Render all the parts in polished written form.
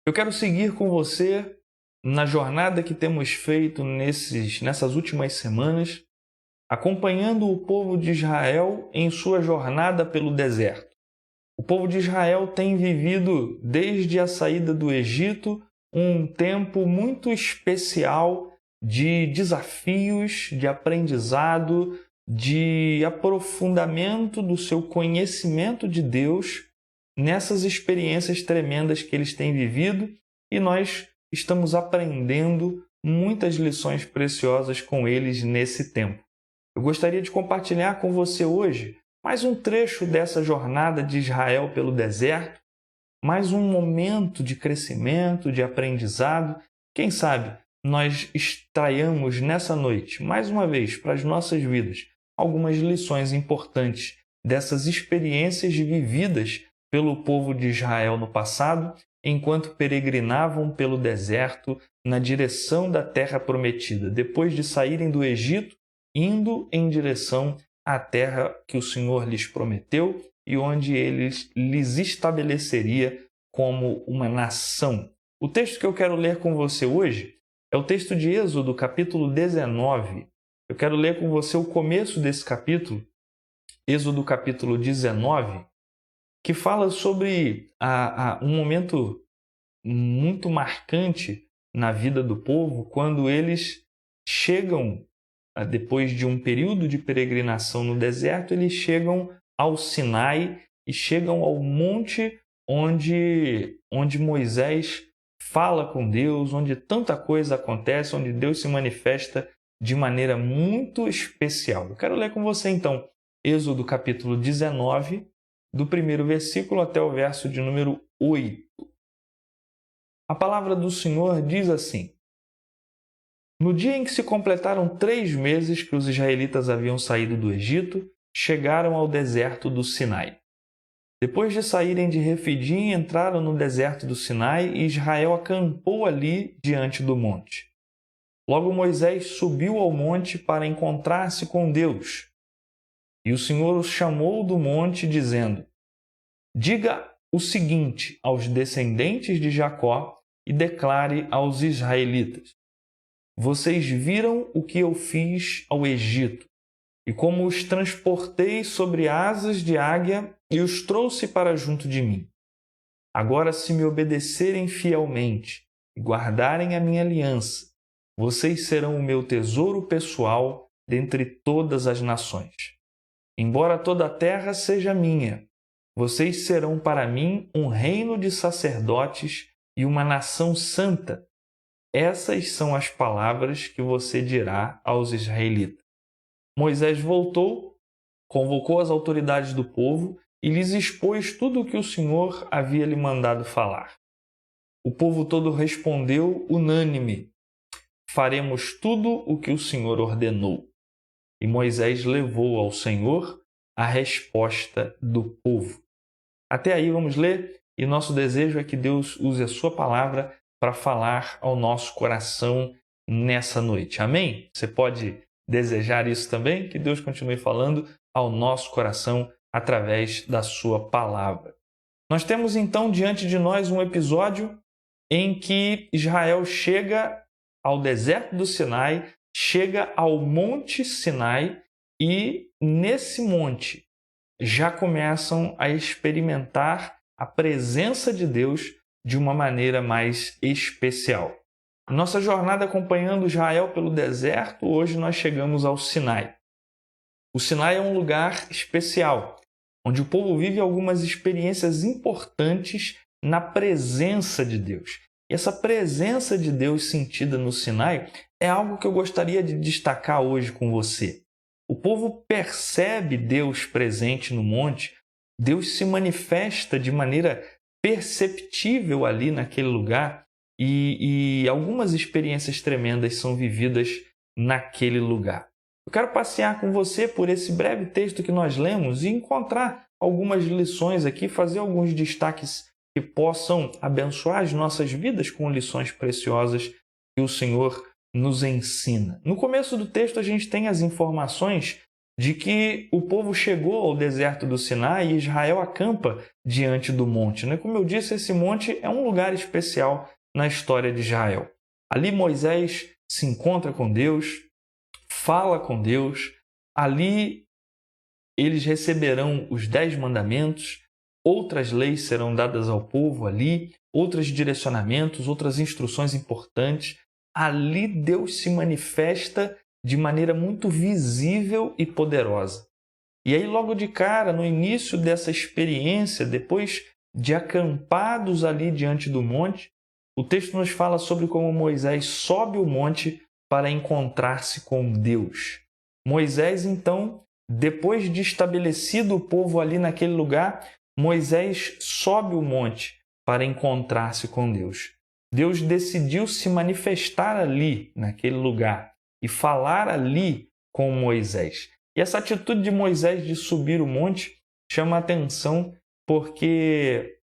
Eu quero seguir com você na jornada que temos feito nessas últimas semanas, acompanhando o povo de Israel em sua jornada pelo deserto. O povo de Israel tem vivido, desde a saída do Egito, um tempo muito especial de desafios, de aprendizado, de aprofundamento do seu conhecimento de Deus nessas experiências tremendas que eles têm vivido, e nós estamos aprendendo muitas lições preciosas com eles nesse tempo. Eu gostaria de compartilhar com você hoje mais um trecho dessa jornada de Israel pelo deserto, mais um momento de crescimento, de aprendizado. Quem sabe nós extraiamos nessa noite, mais uma vez, para as nossas vidas, algumas lições importantes dessas experiências vividas pelo povo de Israel no passado, enquanto peregrinavam pelo deserto na direção da terra prometida, depois de saírem do Egito, indo em direção à terra que o Senhor lhes prometeu e onde ele lhes estabeleceria como uma nação. O texto que eu quero ler com você hoje é o texto de Êxodo, capítulo 19. Eu quero ler com você o começo desse capítulo, Êxodo capítulo 19, que fala sobre um momento muito marcante na vida do povo, quando eles chegam, depois de um período de peregrinação no deserto, eles chegam ao Sinai e chegam ao monte onde Moisés fala com Deus, onde tanta coisa acontece, onde Deus se manifesta de maneira muito especial. Eu quero ler com você então Êxodo capítulo 19, do primeiro versículo até o verso de número 8. A palavra do Senhor diz assim: No dia em que se completaram 3 meses que os israelitas haviam saído do Egito, chegaram ao deserto do Sinai. Depois de saírem de Refidim, entraram no deserto do Sinai e Israel acampou ali diante do monte. Logo Moisés subiu ao monte para encontrar-se com Deus. E o Senhor os chamou do monte, dizendo: Diga o seguinte aos descendentes de Jacó e declare aos israelitas: Vocês viram o que eu fiz ao Egito, e como os transportei sobre asas de águia e os trouxe para junto de mim. Agora, se me obedecerem fielmente e guardarem a minha aliança, vocês serão o meu tesouro pessoal dentre todas as nações. Embora toda a terra seja minha, vocês serão para mim um reino de sacerdotes e uma nação santa. Essas são as palavras que você dirá aos israelitas. Moisés voltou, convocou as autoridades do povo e lhes expôs tudo o que o Senhor havia lhe mandado falar. O povo todo respondeu unânime: Faremos tudo o que o Senhor ordenou. E Moisés levou ao Senhor a resposta do povo. Até aí vamos ler, e nosso desejo é que Deus use a sua palavra para falar ao nosso coração nessa noite. Amém? Você pode desejar isso também? Que Deus continue falando ao nosso coração através da sua palavra. Nós temos então diante de nós um episódio em que Israel chega ao deserto do Sinai, chega ao Monte Sinai, e nesse monte já começam a experimentar a presença de Deus de uma maneira mais especial. Nossa jornada acompanhando Israel pelo deserto, hoje nós chegamos ao Sinai. O Sinai é um lugar especial, onde o povo vive algumas experiências importantes na presença de Deus. E essa presença de Deus sentida no Sinai é algo que eu gostaria de destacar hoje com você. O povo percebe Deus presente no monte, Deus se manifesta de maneira perceptível ali naquele lugar e algumas experiências tremendas são vividas naquele lugar. Eu quero passear com você por esse breve texto que nós lemos e encontrar algumas lições aqui, fazer alguns destaques que possam abençoar as nossas vidas com lições preciosas que o Senhor nos ensina. No começo do texto a gente tem as informações de que o povo chegou ao deserto do Sinai e Israel acampa diante do monte. Como eu disse, esse monte é um lugar especial na história de Israel. Ali Moisés se encontra com Deus, fala com Deus, ali eles receberão os 10 mandamentos, outras leis serão dadas ao povo ali, outros direcionamentos, outras instruções importantes. Ali Deus se manifesta de maneira muito visível e poderosa. E aí, logo de cara, no início dessa experiência, depois de acampados ali diante do monte, o texto nos fala sobre como Moisés sobe o monte para encontrar-se com Deus. Moisés, então, depois de estabelecido o povo ali naquele lugar, Moisés sobe o monte para encontrar-se com Deus. Deus decidiu se manifestar ali, naquele lugar, e falar ali com Moisés. E essa atitude de Moisés de subir o monte chama a atenção porque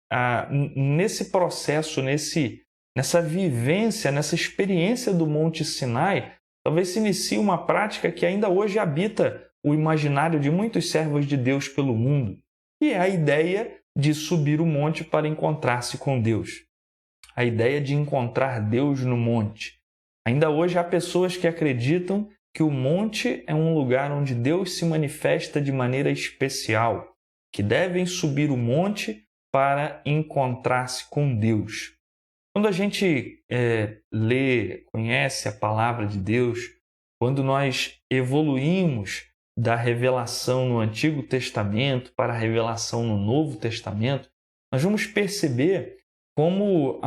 nesse processo, nessa vivência, nessa experiência do Monte Sinai, talvez se inicie uma prática que ainda hoje habita o imaginário de muitos servos de Deus pelo mundo, que é a ideia de subir o monte para encontrar-se com Deus. A ideia de encontrar Deus no monte. Ainda hoje há pessoas que acreditam que o monte é um lugar onde Deus se manifesta de maneira especial, que devem subir o monte para encontrar-se com Deus. Quando a gente conhece a palavra de Deus, quando nós evoluímos da revelação no Antigo Testamento para a revelação no Novo Testamento, nós vamos perceber como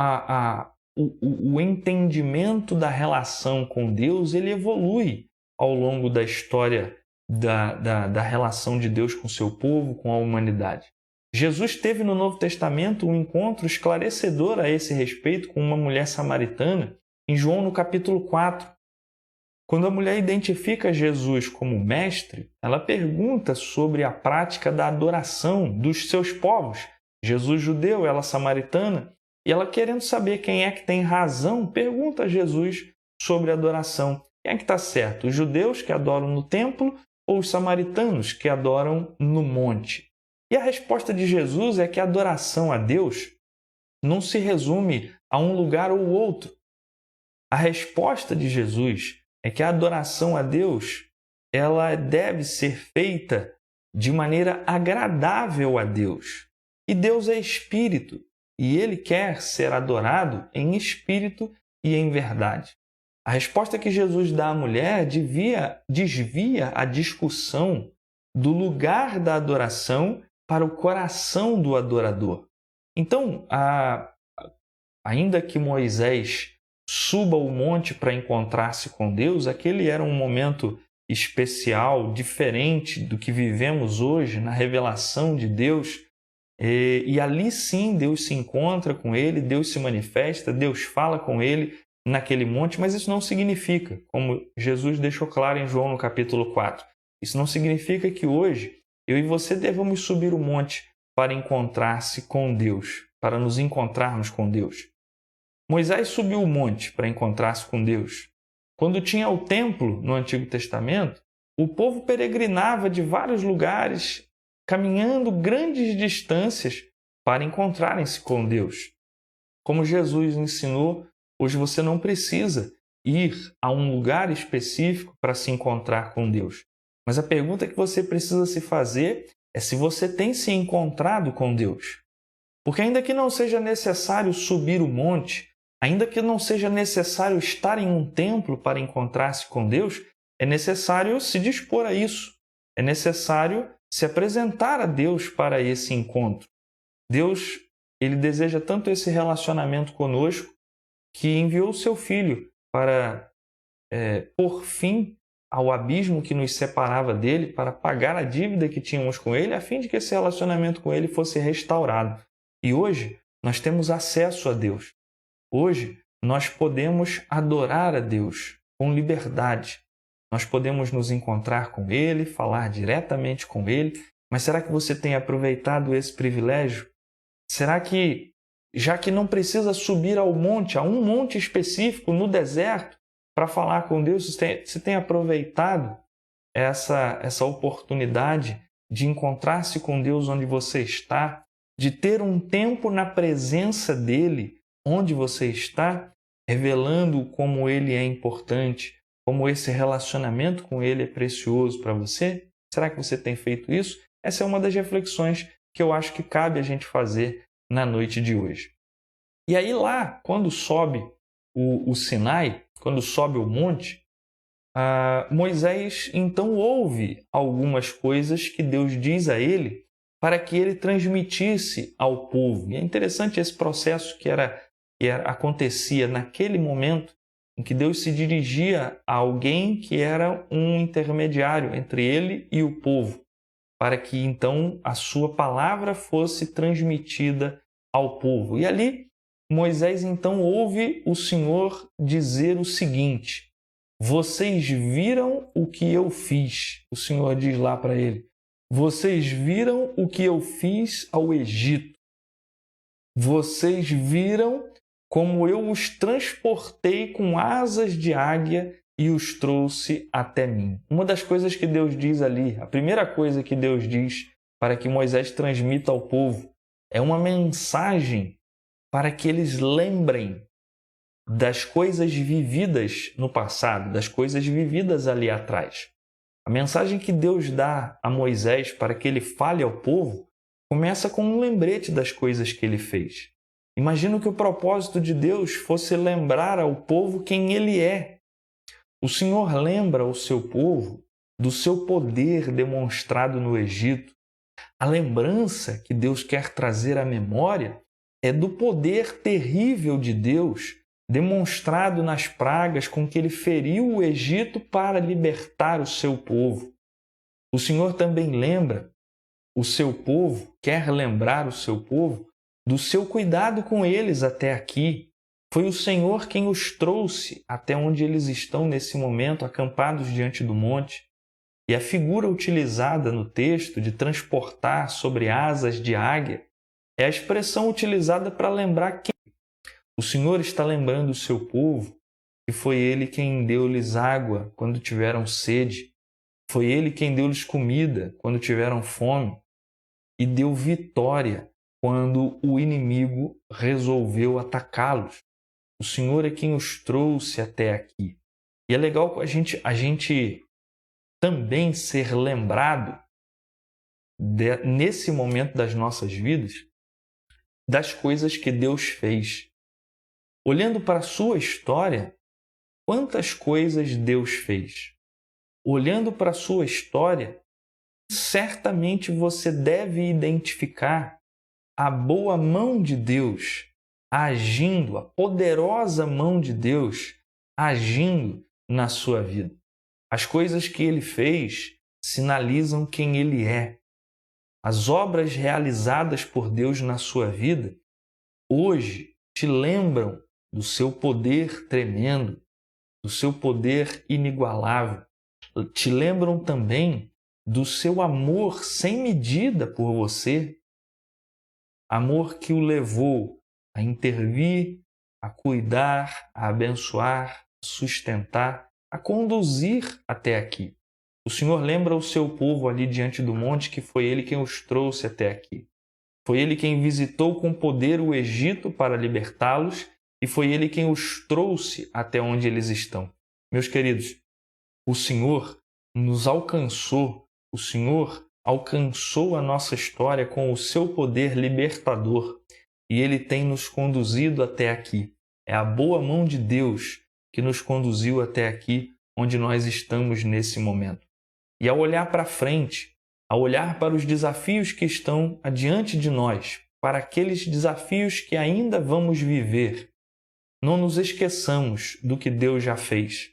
o entendimento da relação com Deus ele evolui ao longo da história da relação de Deus com o seu povo, com a humanidade. Jesus teve no Novo Testamento um encontro esclarecedor a esse respeito com uma mulher samaritana, em João no capítulo 4. Quando a mulher identifica Jesus como mestre, ela pergunta sobre a prática da adoração dos seus povos. Jesus judeu, ela samaritana, e ela querendo saber quem é que tem razão, pergunta a Jesus sobre a adoração. Quem é que está certo? Os judeus que adoram no templo ou os samaritanos que adoram no monte? E a resposta de Jesus é que a adoração a Deus não se resume a um lugar ou outro. A resposta de Jesus é que a adoração a Deus ela deve ser feita de maneira agradável a Deus. E Deus é espírito, e Ele quer ser adorado em espírito e em verdade. A resposta que Jesus dá à mulher desvia a discussão do lugar da adoração para o coração do adorador. Então, ainda que Moisés suba o monte para encontrar-se com Deus, aquele era um momento especial, diferente do que vivemos hoje na revelação de Deus. E ali sim Deus se encontra com ele, Deus se manifesta, Deus fala com ele naquele monte, mas isso não significa, como Jesus deixou claro em João no capítulo 4, isso não significa que hoje eu e você devamos subir o monte para encontrar-se com Deus, para nos encontrarmos com Deus. Moisés subiu o monte para encontrar-se com Deus. Quando tinha o templo no Antigo Testamento, o povo peregrinava de vários lugares, caminhando grandes distâncias para encontrarem-se com Deus. Como Jesus ensinou, hoje você não precisa ir a um lugar específico para se encontrar com Deus. Mas a pergunta que você precisa se fazer é se você tem se encontrado com Deus. Porque ainda que não seja necessário subir o monte, ainda que não seja necessário estar em um templo para encontrar-se com Deus, é necessário se dispor a isso. É necessário se apresentar a Deus para esse encontro. Deus, Ele deseja tanto esse relacionamento conosco que enviou o seu Filho para pôr fim ao abismo que nos separava dele, para pagar a dívida que tínhamos com ele, a fim de que esse relacionamento com ele fosse restaurado. E hoje nós temos acesso a Deus. Hoje nós podemos adorar a Deus com liberdade. Nós podemos nos encontrar com Ele, falar diretamente com Ele, mas será que você tem aproveitado esse privilégio? Será que, já que não precisa subir ao monte, a um monte específico no deserto, para falar com Deus, você tem aproveitado essa oportunidade de encontrar-se com Deus onde você está, de ter um tempo na presença dele onde você está, revelando como ele é importante, como esse relacionamento com ele é precioso para você? Será que você tem feito isso? Essa é uma das reflexões que eu acho que cabe a gente fazer na noite de hoje. E aí lá, quando sobe o Sinai, quando sobe o monte, Moisés então ouve algumas coisas que Deus diz a ele para que ele transmitisse ao povo. E é interessante esse processo que acontecia naquele momento em que Deus se dirigia a alguém que era um intermediário entre ele e o povo, para que então a sua palavra fosse transmitida ao povo. E ali Moisés então ouve o Senhor dizer o seguinte: vocês viram o que eu fiz? O Senhor diz lá para ele: vocês viram o que eu fiz ao Egito? Vocês viram como eu os transportei com asas de águia e os trouxe até mim. Uma das coisas que Deus diz ali, a primeira coisa que Deus diz para que Moisés transmita ao povo, é uma mensagem para que eles lembrem das coisas vividas no passado, das coisas vividas ali atrás. A mensagem que Deus dá a Moisés para que ele fale ao povo começa com um lembrete das coisas que ele fez. Imagino que o propósito de Deus fosse lembrar ao povo quem ele é. O Senhor lembra ao seu povo do seu poder demonstrado no Egito. A lembrança que Deus quer trazer à memória é do poder terrível de Deus demonstrado nas pragas com que ele feriu o Egito para libertar o seu povo. O Senhor também lembra o seu povo, quer lembrar o seu povo do seu cuidado com eles até aqui. Foi o Senhor quem os trouxe até onde eles estão nesse momento, acampados diante do monte. E a figura utilizada no texto de transportar sobre asas de águia é a expressão utilizada para lembrar que o Senhor está lembrando o seu povo que foi Ele quem deu-lhes água quando tiveram sede, foi Ele quem deu-lhes comida quando tiveram fome e deu vitória quando o inimigo resolveu atacá-los. O Senhor é quem os trouxe até aqui. E é legal a gente também ser lembrado nesse momento das nossas vidas das coisas que Deus fez. Olhando para a sua história, quantas coisas Deus fez? Olhando para a sua história, certamente você deve identificar a boa mão de Deus agindo, a poderosa mão de Deus agindo na sua vida. As coisas que Ele fez sinalizam quem Ele é. As obras realizadas por Deus na sua vida hoje te lembram do seu poder tremendo, do seu poder inigualável. Te lembram também do seu amor sem medida por você. Amor que o levou a intervir, a cuidar, a abençoar, a sustentar, a conduzir até aqui. O Senhor lembra o seu povo ali diante do monte que foi Ele quem os trouxe até aqui. Foi Ele quem visitou com poder o Egito para libertá-los e foi Ele quem os trouxe até onde eles estão. Meus queridos, o Senhor nos alcançou, o Senhor alcançou a nossa história com o seu poder libertador e Ele tem nos conduzido até aqui. É a boa mão de Deus que nos conduziu até aqui, onde nós estamos nesse momento. E ao olhar para frente, ao olhar para os desafios que estão adiante de nós, para aqueles desafios que ainda vamos viver, não nos esqueçamos do que Deus já fez.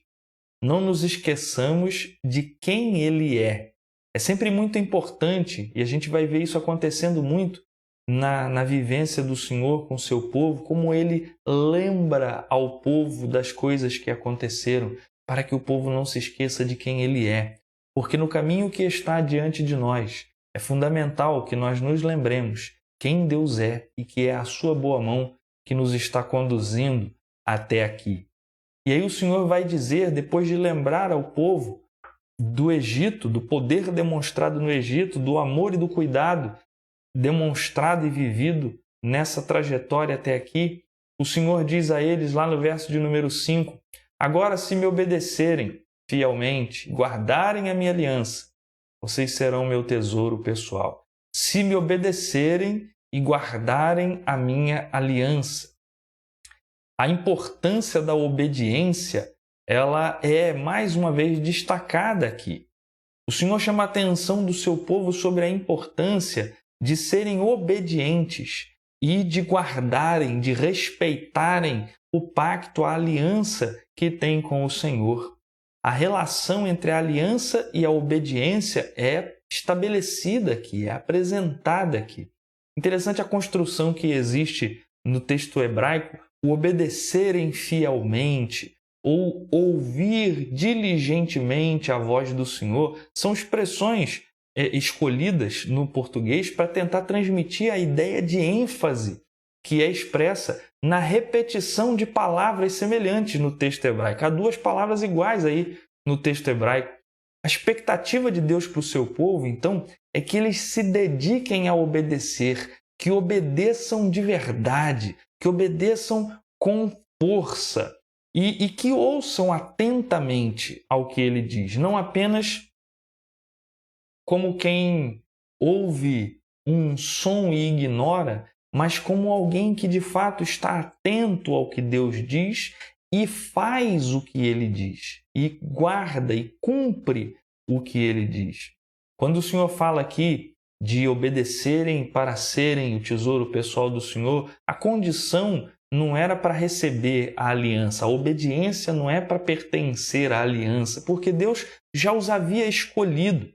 Não nos esqueçamos de quem Ele é. É sempre muito importante, e a gente vai ver isso acontecendo muito na vivência do Senhor com o seu povo, como Ele lembra ao povo das coisas que aconteceram, para que o povo não se esqueça de quem Ele é. Porque no caminho que está diante de nós, é fundamental que nós nos lembremos quem Deus é e que é a sua boa mão que nos está conduzindo até aqui. E aí o Senhor vai dizer, depois de lembrar ao povo do Egito, do poder demonstrado no Egito, do amor e do cuidado demonstrado e vivido nessa trajetória até aqui, o Senhor diz a eles lá no verso de número 5, agora se me obedecerem fielmente, guardarem a minha aliança, vocês serão meu tesouro pessoal. Se me obedecerem e guardarem a minha aliança. A importância da obediência, ela é mais uma vez destacada aqui. O Senhor chama a atenção do seu povo sobre a importância de serem obedientes e de guardarem, de respeitarem o pacto, a aliança que tem com o Senhor. A relação entre a aliança e a obediência é estabelecida aqui, é apresentada aqui. Interessante a construção que existe no texto hebraico, o obedecerem fielmente ou ouvir diligentemente a voz do Senhor, são expressões escolhidas no português para tentar transmitir a ideia de ênfase que é expressa na repetição de palavras semelhantes no texto hebraico. Há duas palavras iguais aí no texto hebraico. A expectativa de Deus para o seu povo, então, é que eles se dediquem a obedecer, que obedeçam de verdade, que obedeçam com força e que ouçam atentamente ao que ele diz, não apenas como quem ouve um som e ignora, mas como alguém que de fato está atento ao que Deus diz e faz o que ele diz, e guarda e cumpre o que ele diz. Quando o Senhor fala aqui de obedecerem para serem o tesouro pessoal do Senhor, a condição não era para receber a aliança, a obediência não é para pertencer à aliança, porque Deus já os havia escolhido.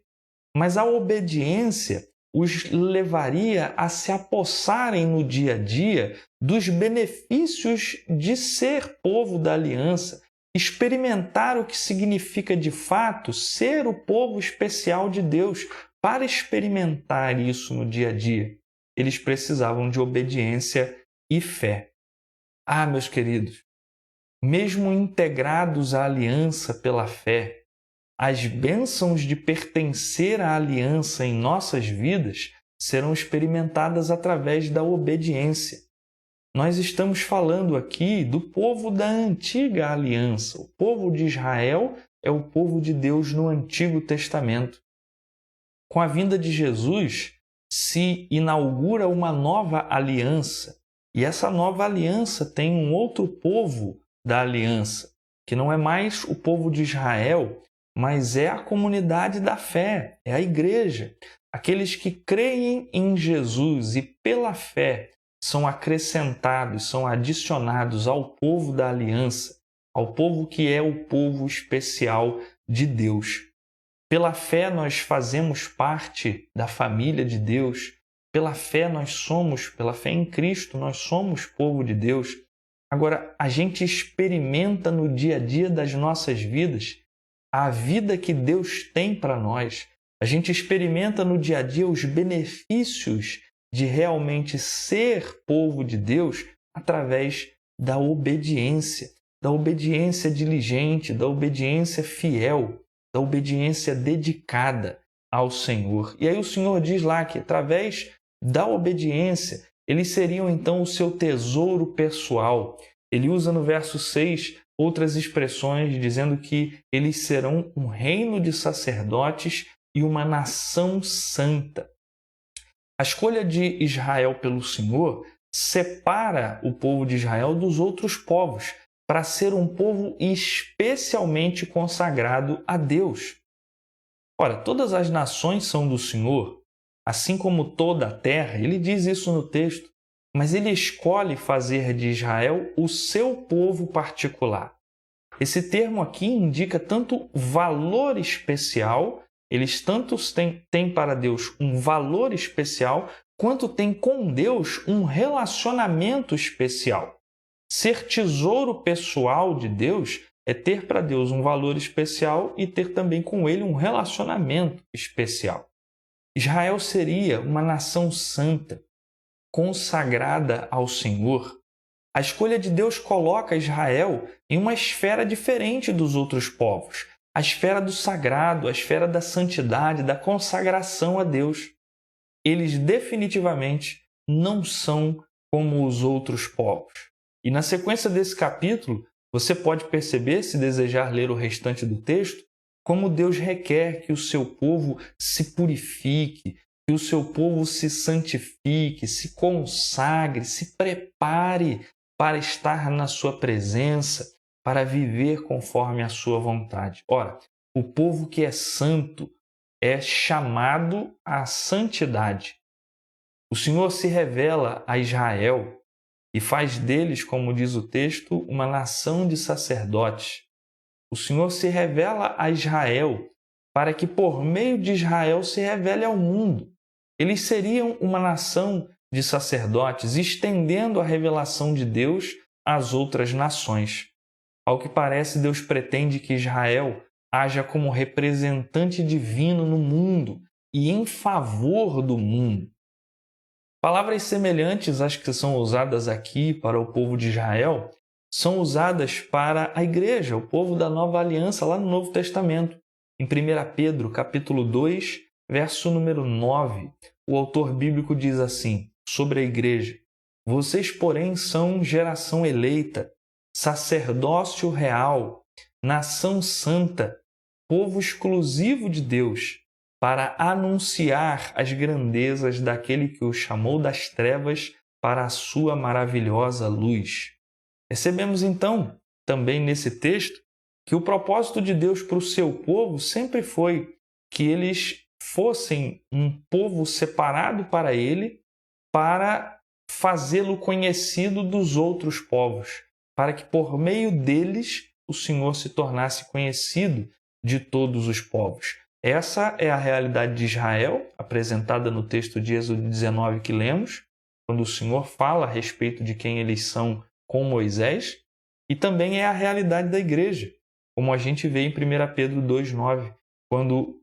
Mas a obediência os levaria a se apossarem no dia a dia dos benefícios de ser povo da aliança, experimentar o que significa de fato ser o povo especial de Deus. Para experimentar isso no dia a dia, eles precisavam de obediência e fé. Ah, meus queridos, mesmo integrados à aliança pela fé, as bênçãos de pertencer à aliança em nossas vidas serão experimentadas através da obediência. Nós estamos falando aqui do povo da antiga aliança. O povo de Israel é o povo de Deus no Antigo Testamento. Com a vinda de Jesus, se inaugura uma nova aliança. E essa nova aliança tem um outro povo da aliança, que não é mais o povo de Israel, mas é a comunidade da fé, é a igreja. Aqueles que creem em Jesus e pela fé são acrescentados, são adicionados ao povo da aliança, ao povo que é o povo especial de Deus. Pela fé nós fazemos parte da família de Deus. Pela fé pela fé em Cristo, nós somos povo de Deus. Agora, a gente experimenta no dia a dia das nossas vidas a vida que Deus tem para nós. A gente experimenta no dia a dia os benefícios de realmente ser povo de Deus através da obediência diligente, da obediência fiel, da obediência dedicada ao Senhor. E aí o Senhor diz lá que através da obediência, eles seriam então o seu tesouro pessoal. Ele usa no verso 6 outras expressões dizendo que eles serão um reino de sacerdotes e uma nação santa. A escolha de Israel pelo Senhor separa o povo de Israel dos outros povos para ser um povo especialmente consagrado a Deus. Ora, todas as nações são do Senhor, assim como toda a terra, ele diz isso no texto, mas ele escolhe fazer de Israel o seu povo particular. Esse termo aqui indica tanto valor especial, eles tanto têm para Deus um valor especial, quanto têm com Deus um relacionamento especial. Ser tesouro pessoal de Deus é ter para Deus um valor especial e ter também com Ele um relacionamento especial. Israel seria uma nação santa, consagrada ao Senhor. A escolha de Deus coloca Israel em uma esfera diferente dos outros povos. a esfera do sagrado, a esfera da santidade, da consagração a Deus. Eles definitivamente não são como os outros povos. E na sequência desse capítulo, você pode perceber, se desejar ler o restante do texto, como Deus requer que o seu povo se purifique, que o seu povo se santifique, se consagre, se prepare para estar na sua presença, para viver conforme a sua vontade. Ora, o povo que é santo é chamado à santidade. O Senhor se revela a Israel e faz deles, como diz o texto, uma nação de sacerdotes. O Senhor se revela a Israel para que por meio de Israel se revele ao mundo. Eles seriam uma nação de sacerdotes, estendendo a revelação de Deus às outras nações. Ao que parece, Deus pretende que Israel haja como representante divino no mundo e em favor do mundo. Palavras semelhantes às que são usadas aqui para o povo de Israel são usadas para a igreja, o povo da nova aliança, lá no Novo Testamento. Em 1 Pedro, capítulo 2, verso número 9, o autor bíblico diz assim, sobre a igreja: vocês, porém, são geração eleita, sacerdócio real, nação santa, povo exclusivo de Deus, para anunciar as grandezas daquele que o chamou das trevas para a sua maravilhosa luz. Percebemos então, também nesse texto, que o propósito de Deus para o seu povo sempre foi que eles fossem um povo separado para ele, para fazê-lo conhecido dos outros povos, para que por meio deles o Senhor se tornasse conhecido de todos os povos. Essa é a realidade de Israel, apresentada no texto de Êxodo 19 que lemos, quando o Senhor fala a respeito de quem eles são com Moisés, e também é a realidade da igreja, como a gente vê em 1 Pedro 2,9, quando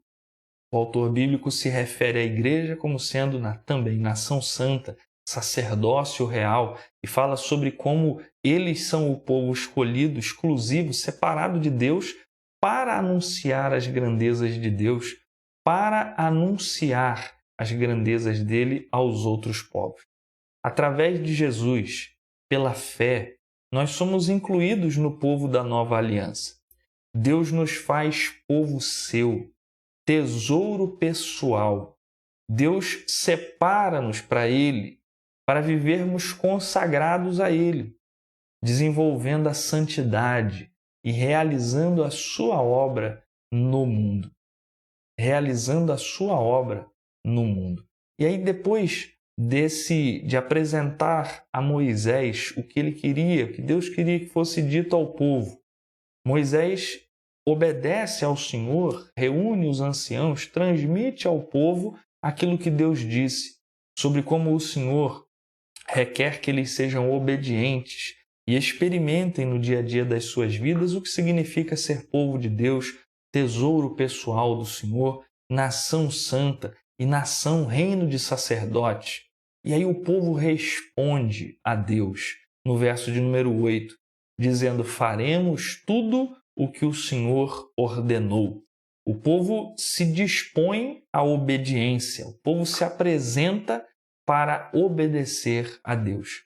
o autor bíblico se refere à igreja como sendo também nação santa, sacerdócio real, e fala sobre como eles são o povo escolhido, exclusivo, separado de Deus, para anunciar as grandezas de Deus, para anunciar as grandezas dele aos outros povos. Através de Jesus, pela fé, nós somos incluídos no povo da nova aliança. Deus nos faz povo seu, tesouro pessoal. Deus separa-nos para Ele, para vivermos consagrados a Ele, desenvolvendo a santidade e realizando a sua obra no mundo. Realizando a sua obra no mundo. E aí, depois de apresentar a Moisés o que ele queria, o que Deus queria que fosse dito ao povo, Moisés obedece ao Senhor, reúne os anciãos, transmite ao povo aquilo que Deus disse, sobre como o Senhor requer que eles sejam obedientes e experimentem no dia a dia das suas vidas o que significa ser povo de Deus, tesouro pessoal do Senhor, nação santa e nação reino de sacerdotes. E aí o povo responde a Deus, no verso de número 8, dizendo: faremos tudo o que o Senhor ordenou. O povo se dispõe à obediência, o povo se apresenta para obedecer a Deus.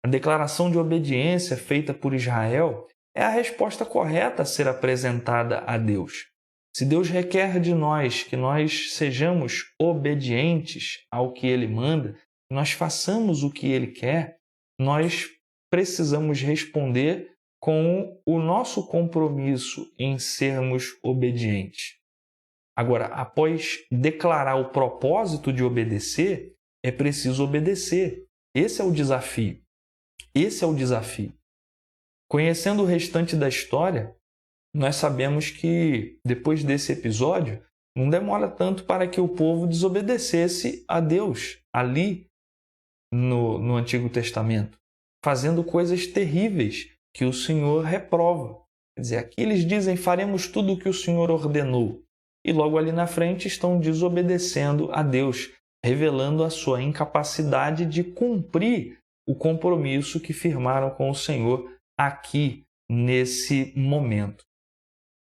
A declaração de obediência feita por Israel é a resposta correta a ser apresentada a Deus. Se Deus requer de nós que nós sejamos obedientes ao que Ele manda, que nós façamos o que Ele quer, nós precisamos responder com o nosso compromisso em sermos obedientes. Agora, após declarar o propósito de obedecer, é preciso obedecer. Esse é o desafio. Esse é o desafio. Conhecendo o restante da história, nós sabemos que, depois desse episódio, não demora tanto para que o povo desobedecesse a Deus ali no Antigo Testamento, fazendo coisas terríveis que o Senhor reprova. Quer dizer, aqui eles dizem: faremos tudo o que o Senhor ordenou. E logo ali na frente estão desobedecendo a Deus, revelando a sua incapacidade de cumprir o compromisso que firmaram com o Senhor aqui nesse momento.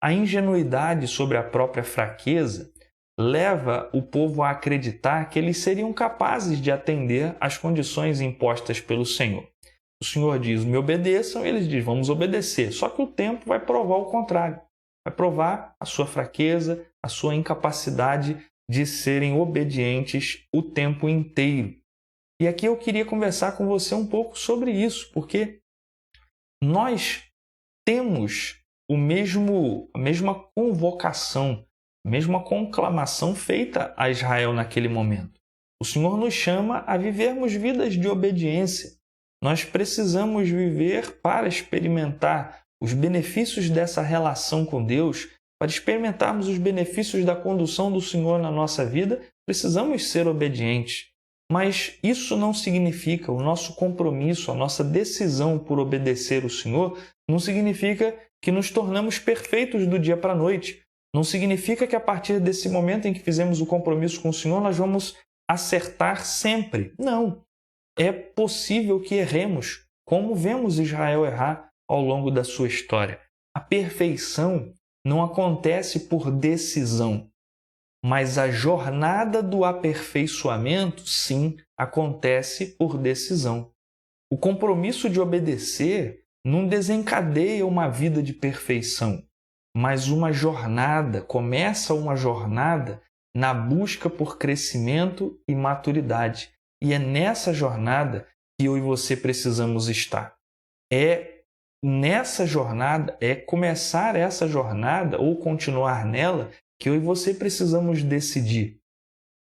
a ingenuidade sobre a própria fraqueza leva o povo a acreditar que eles seriam capazes de atender às condições impostas pelo Senhor. O Senhor diz, me obedeçam, e eles dizem, vamos obedecer. Só que o tempo vai provar o contrário. Vai provar a sua fraqueza, a sua incapacidade de serem obedientes o tempo inteiro. E aqui eu queria conversar com você um pouco sobre isso, porque nós temos a mesma convocação, a mesma conclamação feita a Israel naquele momento. O Senhor nos chama a vivermos vidas de obediência. Nós precisamos viver para experimentar os benefícios dessa relação com Deus, para experimentarmos os benefícios da condução do Senhor na nossa vida, precisamos ser obedientes. Mas isso não significa, o nosso compromisso, a nossa decisão por obedecer o Senhor, não significa que nos tornamos perfeitos do dia para a noite. Não significa que a partir desse momento em que fizemos o compromisso com o Senhor, nós vamos acertar sempre. Não. É possível que erremos, como vemos Israel errar ao longo da sua história. A perfeição não acontece por decisão, mas a jornada do aperfeiçoamento, sim, acontece por decisão. O compromisso de obedecer não desencadeia uma vida de perfeição, mas começa uma jornada na busca por crescimento e maturidade. E é nessa jornada que eu e você precisamos estar. Começar essa jornada ou continuar nela que eu e você precisamos decidir.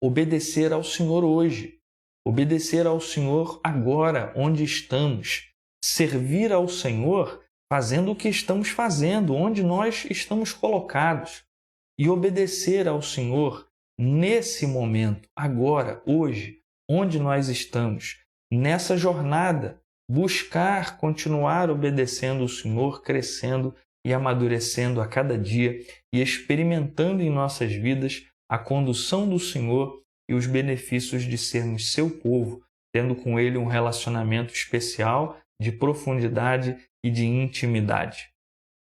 Obedecer ao Senhor hoje. Obedecer ao Senhor agora, onde estamos. Servir ao Senhor fazendo o que estamos fazendo, onde nós estamos colocados. E obedecer ao Senhor nesse momento, agora, hoje, onde nós estamos. Nessa jornada, buscar continuar obedecendo o Senhor, crescendo e amadurecendo a cada dia e experimentando em nossas vidas a condução do Senhor e os benefícios de sermos seu povo, tendo com Ele um relacionamento especial, de profundidade e de intimidade.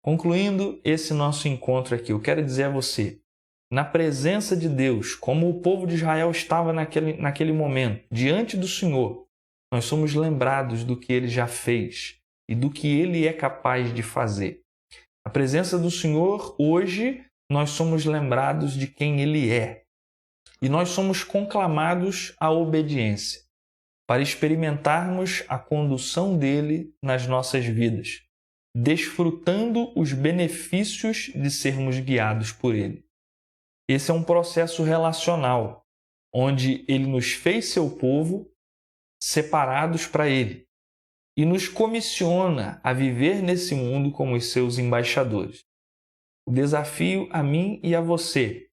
Concluindo esse nosso encontro aqui, eu quero dizer a você, na presença de Deus, como o povo de Israel estava naquele momento, diante do Senhor, nós somos lembrados do que Ele já fez e do que Ele é capaz de fazer. Na presença do Senhor, hoje, nós somos lembrados de quem Ele é. E nós somos conclamados à obediência, para experimentarmos a condução dEle nas nossas vidas, desfrutando os benefícios de sermos guiados por Ele. Esse é um processo relacional, onde Ele nos fez seu povo, separados para Ele, e nos comissiona a viver nesse mundo como os seus embaixadores. O desafio a mim e a você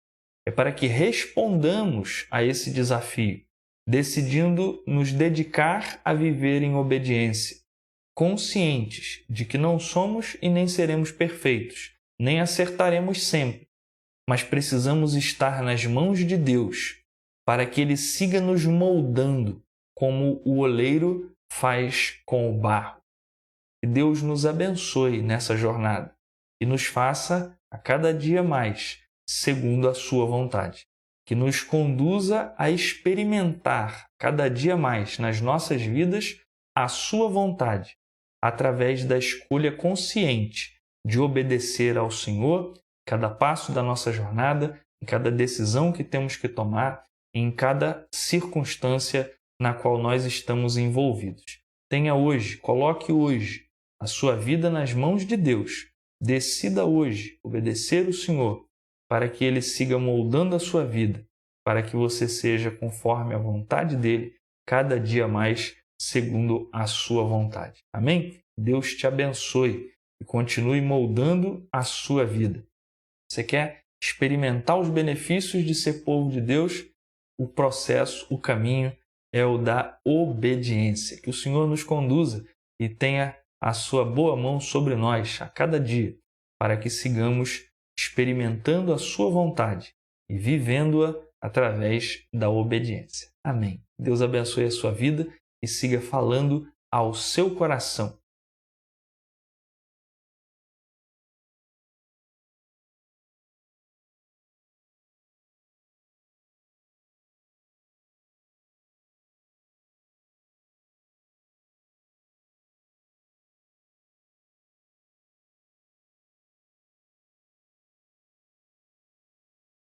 é para que respondamos a esse desafio, decidindo nos dedicar a viver em obediência, conscientes de que não somos e nem seremos perfeitos, nem acertaremos sempre, mas precisamos estar nas mãos de Deus para que Ele siga nos moldando como o oleiro faz com o barro. Que Deus nos abençoe nessa jornada e nos faça a cada dia mais segundo a sua vontade. Que nos conduza a experimentar cada dia mais nas nossas vidas a sua vontade, através da escolha consciente de obedecer ao Senhor em cada passo da nossa jornada, em cada decisão que temos que tomar, em cada circunstância na qual nós estamos envolvidos. Coloque hoje a sua vida nas mãos de Deus. Decida hoje obedecer o Senhor para que Ele siga moldando a sua vida, para que você seja conforme a vontade dEle, cada dia mais segundo a sua vontade. Amém? Deus te abençoe e continue moldando a sua vida. Você quer experimentar os benefícios de ser povo de Deus? O processo, o caminho é o da obediência. Que o Senhor nos conduza e tenha a sua boa mão sobre nós a cada dia, para que sigamos experimentando a sua vontade e vivendo-a através da obediência. Amém. Deus abençoe a sua vida e siga falando ao seu coração.